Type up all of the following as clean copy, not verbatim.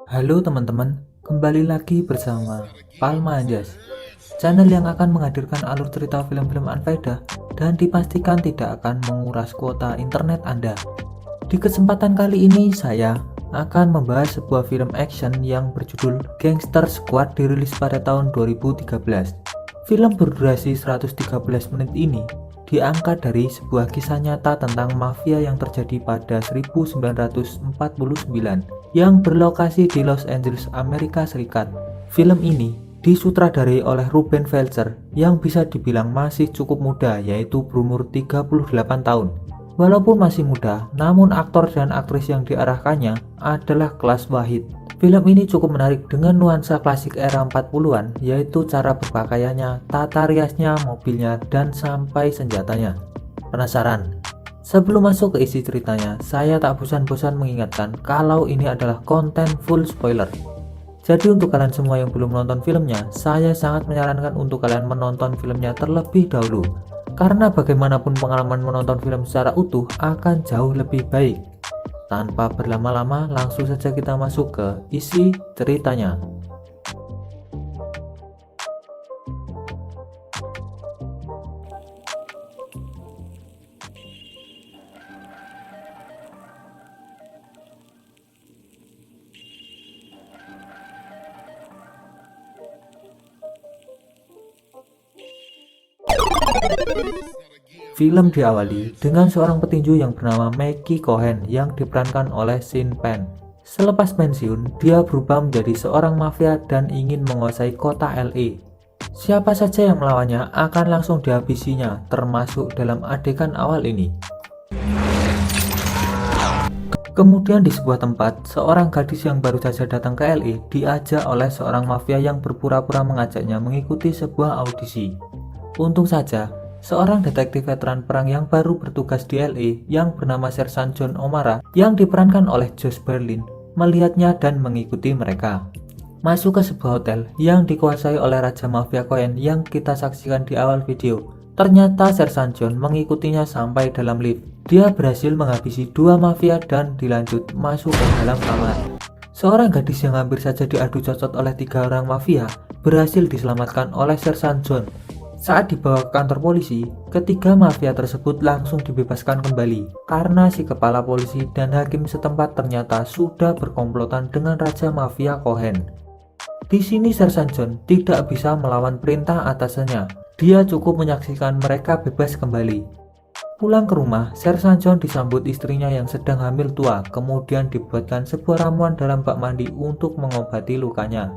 Halo teman-teman, kembali lagi bersama Palma Anjas, channel yang akan menghadirkan alur cerita film-film unfaedah dan dipastikan tidak akan menguras kuota internet Anda. Di kesempatan kali ini saya akan membahas sebuah film action yang berjudul Gangster Squad, dirilis pada tahun 2013. Film berdurasi 113 menit ini diangkat dari sebuah kisah nyata tentang mafia yang terjadi pada 1949 yang berlokasi di Los Angeles, Amerika Serikat. Film ini disutradarai oleh Ruben Fleischer yang bisa dibilang masih cukup muda, yaitu berumur 38 tahun. Walaupun masih muda, namun aktor dan aktris yang diarahkannya adalah kelas Wahid. Film ini cukup menarik dengan nuansa klasik era 40-an, yaitu cara berpakaiannya, tata riasnya, mobilnya, dan sampai senjatanya. Penasaran? Sebelum masuk ke isi ceritanya, saya tak bosan-bosan mengingatkan kalau ini adalah konten full spoiler. Jadi untuk kalian semua yang belum menonton filmnya, saya sangat menyarankan untuk kalian menonton filmnya terlebih dahulu. Karena bagaimanapun pengalaman menonton film secara utuh akan jauh lebih baik. Tanpa berlama-lama, langsung saja kita masuk ke isi ceritanya. Film diawali dengan seorang petinju yang bernama Maggie Cohen yang diperankan oleh Sean Penn. Selepas pensiun, dia berubah menjadi seorang mafia dan ingin menguasai kota LA. Siapa saja yang melawannya akan langsung dihabisinya, termasuk dalam adegan awal ini. Kemudian di sebuah tempat, seorang gadis yang baru saja datang ke LA diajak oleh seorang mafia yang berpura-pura mengajaknya mengikuti sebuah audisi. Untung saja, seorang detektif veteran perang yang baru bertugas di LA yang bernama Sersan John O'Mara yang diperankan oleh Josh Brolin melihatnya dan mengikuti mereka. Masuk ke sebuah hotel yang dikuasai oleh Raja Mafia Cohen yang kita saksikan di awal video. Ternyata Sersan John mengikutinya sampai dalam lift. Dia berhasil menghabisi dua mafia dan dilanjut masuk ke dalam kamar. Seorang gadis yang hampir saja diadu cocot oleh tiga orang mafia berhasil diselamatkan oleh Sersan John. Saat dibawa ke kantor polisi, ketiga mafia tersebut langsung dibebaskan kembali karena si kepala polisi dan hakim setempat ternyata sudah berkomplotan dengan Raja Mafia Cohen. Di sini Sersan John tidak bisa melawan perintah atasannya. Dia cukup menyaksikan mereka bebas kembali. Pulang ke rumah, Sersan John disambut istrinya yang sedang hamil tua, kemudian dibuatkan sebuah ramuan dalam bak mandi untuk mengobati lukanya.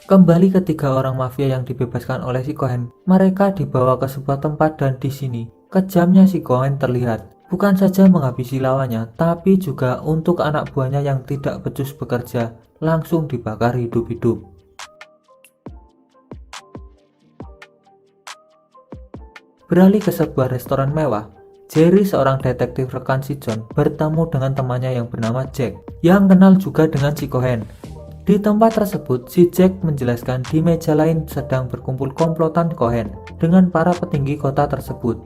Kembali ke tiga orang mafia yang dibebaskan oleh si Cohen, mereka dibawa ke sebuah tempat dan di sini kejamnya si Cohen terlihat. Bukan saja menghabisi lawannya, tapi juga untuk anak buahnya yang tidak becus bekerja, langsung dibakar hidup-hidup. Beralih ke sebuah restoran mewah, Jerry, seorang detektif rekan si John, bertemu dengan temannya yang bernama Jack, yang kenal juga dengan si Cohen. Di tempat tersebut, si Jack menjelaskan di meja lain sedang berkumpul komplotan Cohen dengan para petinggi kota tersebut.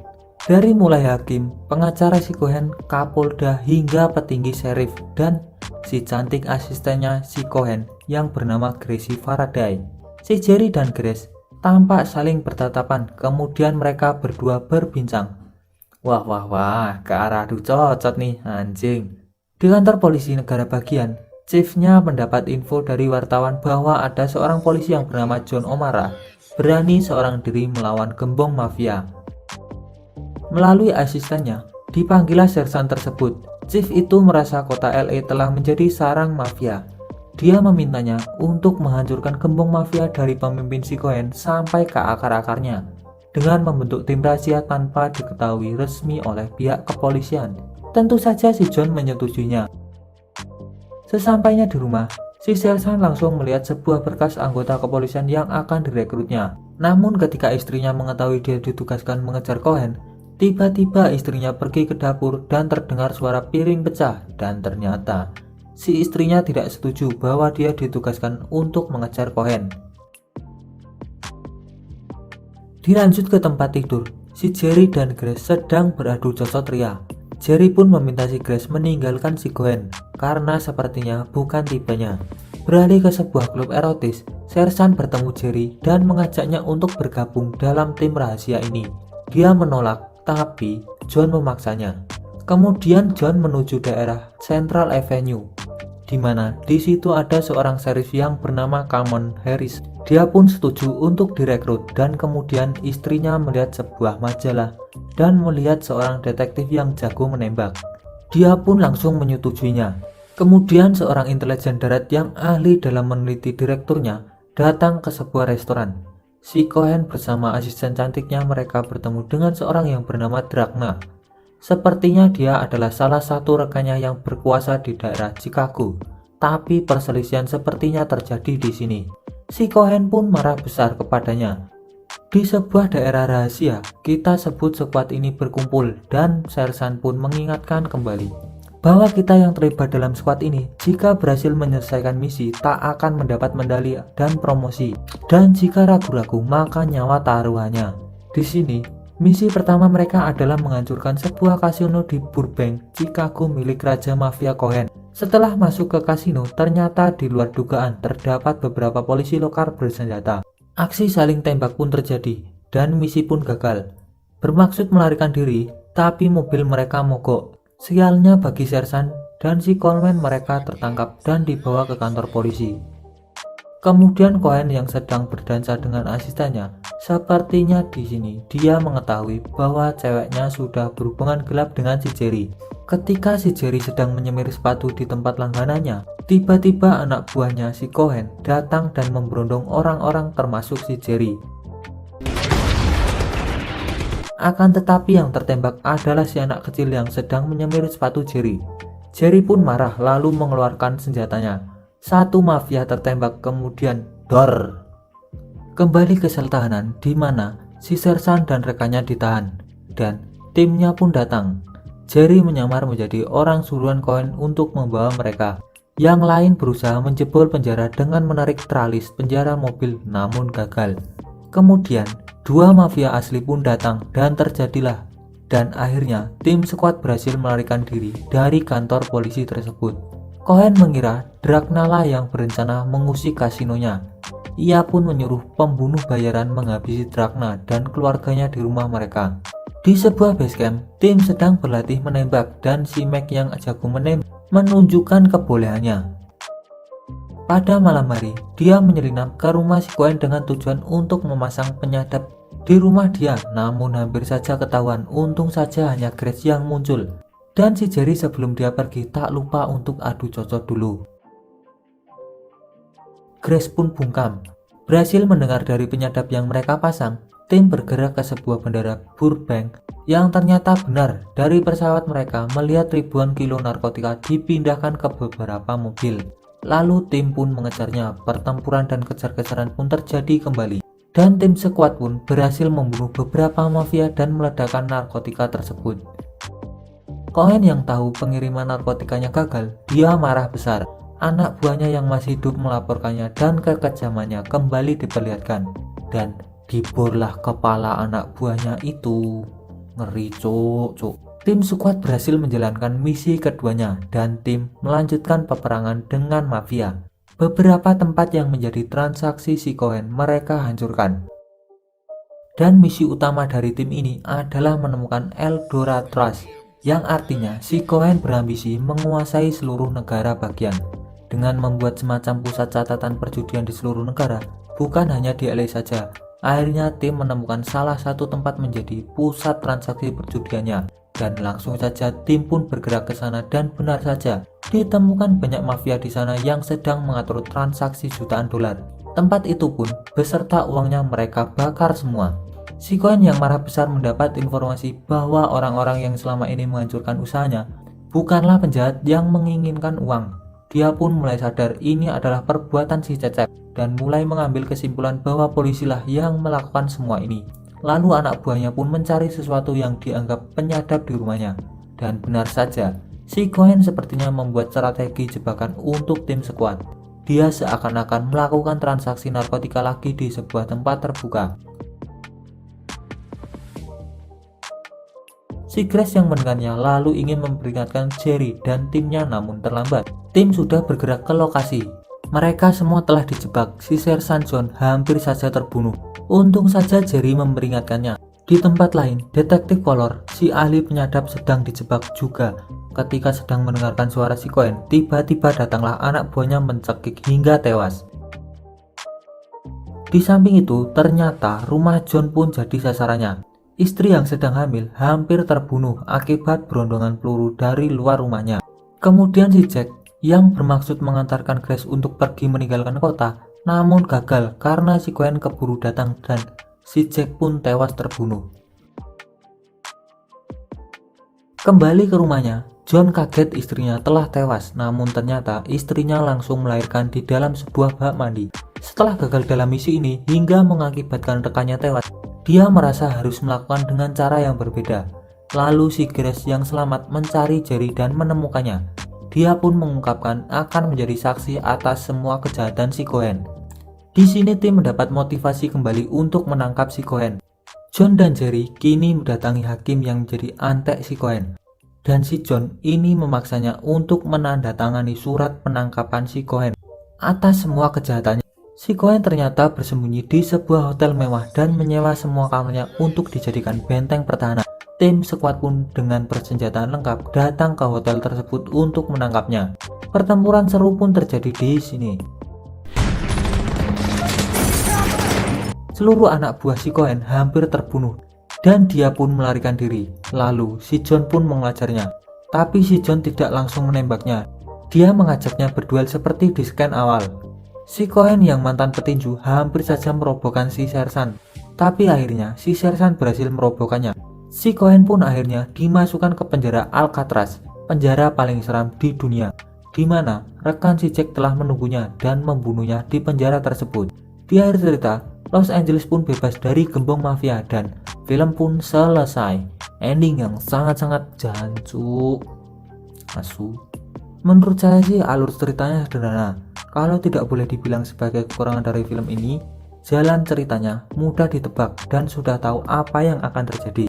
Dari mulai hakim, pengacara si Cohen, kapolda, hingga petinggi sheriff, dan si cantik asistennya si Cohen yang bernama Gracie Faraday. Si Jerry dan Grace tampak saling bertatapan, kemudian mereka berdua berbincang. Wah, ke arah adu cocot nih, anjing. Di kantor polisi negara bagian, chiefnya mendapat info dari wartawan bahwa ada seorang polisi yang bernama John O'Mara berani seorang diri melawan gembong mafia. Melalui asistennya, dipanggillah sersan tersebut. Chief itu merasa kota LA telah menjadi sarang mafia. Dia memintanya untuk menghancurkan gembong mafia dari pemimpin si Cohen sampai ke akar-akarnya dengan membentuk tim rahasia tanpa diketahui resmi oleh pihak kepolisian. Tentu saja si John menyetujuinya. Sesampainya di rumah, si Sersan langsung melihat sebuah berkas anggota kepolisian yang akan direkrutnya. Namun ketika istrinya mengetahui dia ditugaskan mengejar Cohen, tiba-tiba istrinya pergi ke dapur dan terdengar suara piring pecah, dan ternyata si istrinya tidak setuju bahwa dia ditugaskan untuk mengejar Cohen. Dilanjut ke tempat tidur, si Jerry dan Grace sedang beradu cocot ria. Jerry pun meminta si Grace meninggalkan si Cohen karena sepertinya bukan tipenya. Beralih ke sebuah klub erotis, Sersan bertemu Jerry dan mengajaknya untuk bergabung dalam tim rahasia ini. Dia menolak, tapi John memaksanya. Kemudian John menuju daerah Central Avenue, di mana di situ ada seorang sheriff yang bernama Cameron Harris. Dia pun setuju untuk direkrut dan kemudian istrinya melihat sebuah majalah dan melihat seorang detektif yang jago menembak. Dia pun langsung menyetujuinya. Kemudian seorang intelijen darat yang ahli dalam meneliti direkturnya datang ke sebuah restoran. Si Cohen bersama asisten cantiknya mereka bertemu dengan seorang yang bernama Dragna. Sepertinya dia adalah salah satu rekannya yang berkuasa di daerah Chicago. Tapi perselisihan sepertinya terjadi di sini. Si Cohen pun marah besar kepadanya. Di sebuah daerah rahasia, kita sebut sekuat ini berkumpul dan Sersan pun mengingatkan kembali bahwa kita yang terlibat dalam squad ini jika berhasil menyelesaikan misi tak akan mendapat medali dan promosi, dan jika ragu-ragu maka nyawa taruhannya. Di sini, misi pertama mereka adalah menghancurkan sebuah kasino di Burbank, Chicago milik Raja Mafia Cohen. Setelah masuk ke kasino, ternyata di luar dugaan terdapat beberapa polisi lokal bersenjata. Aksi saling tembak pun terjadi dan misi pun gagal. Bermaksud melarikan diri, tapi mobil mereka mogok. Sialnya bagi Sersan dan si Coleman, mereka tertangkap dan dibawa ke kantor polisi. Kemudian Cohen yang sedang berdansa dengan asistennya, sepertinya di sini dia mengetahui bahwa ceweknya sudah berhubungan gelap dengan si Jerry. Ketika si Jerry sedang menyemir sepatu di tempat langganannya, tiba-tiba anak buahnya si Cohen datang dan memberondong orang-orang termasuk si Jerry. Akan tetapi yang tertembak adalah si anak kecil yang sedang menyemir sepatu Jerry. Jerry pun marah lalu mengeluarkan senjatanya. Satu mafia tertembak, kemudian dor. Kembali ke sel tahanan di mana si Sersan dan rekannya ditahan dan timnya pun datang. Jerry menyamar menjadi orang suruhan Cohen untuk membawa mereka. Yang lain berusaha menjebol penjara dengan menarik tralis penjara mobil namun gagal. Kemudian dua mafia asli pun datang dan terjadilah, dan akhirnya tim squad berhasil melarikan diri dari kantor polisi tersebut. Cohen mengira Dragna lah yang berencana mengusik kasinonya. Ia pun menyuruh pembunuh bayaran menghabisi Dragna dan keluarganya di rumah mereka. Di sebuah basecamp, tim sedang berlatih menembak dan si Mac yang jago menembak menunjukkan kebolehannya. Pada malam hari, dia menyelinap ke rumah si Cohen dengan tujuan untuk memasang penyadap di rumah dia, namun hampir saja ketahuan. Untung saja hanya Grace yang muncul, dan si Jerry sebelum dia pergi tak lupa untuk adu cocok dulu. Grace pun bungkam. Berhasil mendengar dari penyadap yang mereka pasang, tim bergerak ke sebuah bandara Burbank yang ternyata benar. Dari pesawat mereka melihat ribuan kilo narkotika dipindahkan ke beberapa mobil. Lalu tim pun mengejarnya. Pertempuran dan kejar-kejaran pun terjadi kembali, dan tim sekuat pun berhasil membunuh beberapa mafia dan meledakkan narkotika tersebut. Cohen yang tahu pengiriman narkotikanya gagal, dia marah besar. Anak buahnya yang masih hidup melaporkannya dan kekejamannya kembali diperlihatkan, dan diborlah kepala anak buahnya itu. Ngeri cuk. Tim squad berhasil menjalankan misi keduanya dan tim melanjutkan peperangan dengan mafia. Beberapa tempat yang menjadi transaksi si Cohen mereka hancurkan. Dan misi utama dari tim ini adalah menemukan Eldorado Trust, yang artinya si Cohen berambisi menguasai seluruh negara bagian. Dengan membuat semacam pusat catatan perjudian di seluruh negara, bukan hanya di LA saja. Akhirnya tim menemukan salah satu tempat menjadi pusat transaksi perjudiannya, dan langsung saja tim pun bergerak ke sana dan benar saja ditemukan banyak mafia di sana yang sedang mengatur transaksi jutaan dolar. Tempat itu pun beserta uangnya mereka bakar semua. Si Cohen yang marah besar mendapat informasi bahwa orang-orang yang selama ini menghancurkan usahanya bukanlah penjahat yang menginginkan uang. Dia pun mulai sadar ini adalah perbuatan si Cecep dan mulai mengambil kesimpulan bahwa polisilah yang melakukan semua ini. Lalu anak buahnya pun mencari sesuatu yang dianggap penyadap di rumahnya. Dan benar saja, si Cohen sepertinya membuat strategi jebakan untuk tim squad. Dia seakan-akan melakukan transaksi narkotika lagi di sebuah tempat terbuka. Si Grace yang mendengarnya lalu ingin memperingatkan Jerry dan timnya, namun terlambat. Tim sudah bergerak ke lokasi. Mereka semua telah dijebak. Si Sersan John hampir saja terbunuh. Untung saja Jerry memperingatkannya. Di tempat lain, detektif Kolor, si ahli penyadap, sedang dijebak juga. Ketika sedang mendengarkan suara si Cohen, tiba-tiba datanglah anak buahnya mencekik hingga tewas. Di samping itu, ternyata rumah John pun jadi sasarannya. Istri yang sedang hamil hampir terbunuh akibat berondongan peluru dari luar rumahnya. Kemudian si Jack yang bermaksud mengantarkan Grace untuk pergi meninggalkan kota, namun gagal karena si Cohen keburu datang dan si Jack pun tewas terbunuh. Kembali ke rumahnya, John kaget istrinya telah tewas, namun ternyata istrinya langsung melahirkan di dalam sebuah bak mandi. Setelah gagal dalam misi ini hingga mengakibatkan rekannya tewas, dia merasa harus melakukan dengan cara yang berbeda. Lalu si Grace yang selamat mencari Jerry dan menemukannya. Dia pun mengungkapkan akan menjadi saksi atas semua kejahatan si Cohen. Di sini tim mendapat motivasi kembali untuk menangkap si Cohen. John dan Jerry kini mendatangi hakim yang menjadi antek si Cohen. Dan si John ini memaksanya untuk menandatangani surat penangkapan si Cohen atas semua kejahatannya. Si Cohen ternyata bersembunyi di sebuah hotel mewah dan menyewa semua kamarnya untuk dijadikan benteng pertahanan. Tim sekuat pun dengan persenjataan lengkap datang ke hotel tersebut untuk menangkapnya. Pertempuran seru pun terjadi di sini. Seluruh anak buah si Cohen hampir terbunuh dan dia pun melarikan diri. Lalu si John pun mengajarnya, tapi si John tidak langsung menembaknya. Dia mengajaknya berduel seperti di scan awal. Si Cohen yang mantan petinju hampir saja merobohkan si Sersan, tapi akhirnya si Sersan berhasil merobohkannya. Si Cohen pun akhirnya dimasukkan ke penjara Alcatraz, penjara paling seram di dunia, di mana rekan si Jack telah menunggunya dan membunuhnya di penjara tersebut. Di akhir cerita, Los Angeles pun bebas dari gembong mafia dan film pun selesai. Ending yang sangat-sangat jancuk, asu. Menurut saya sih alur ceritanya sederhana. Kalau tidak boleh dibilang sebagai kekurangan dari film ini, jalan ceritanya mudah ditebak dan sudah tahu apa yang akan terjadi.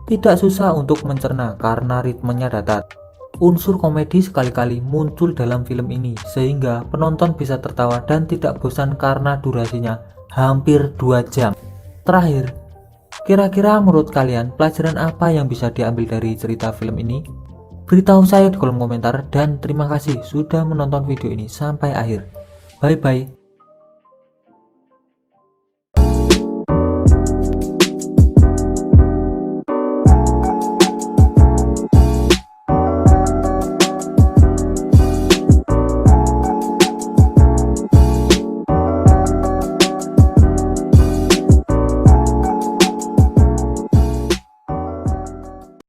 Tidak susah untuk mencerna karena ritmenya datar. Unsur komedi sekali-kali muncul dalam film ini sehingga penonton bisa tertawa dan tidak bosan karena durasinya hampir 2 jam. Terakhir, kira-kira menurut kalian pelajaran apa yang bisa diambil dari cerita film ini? Beritahu saya di kolom komentar dan terima kasih sudah menonton video ini sampai akhir. Bye bye.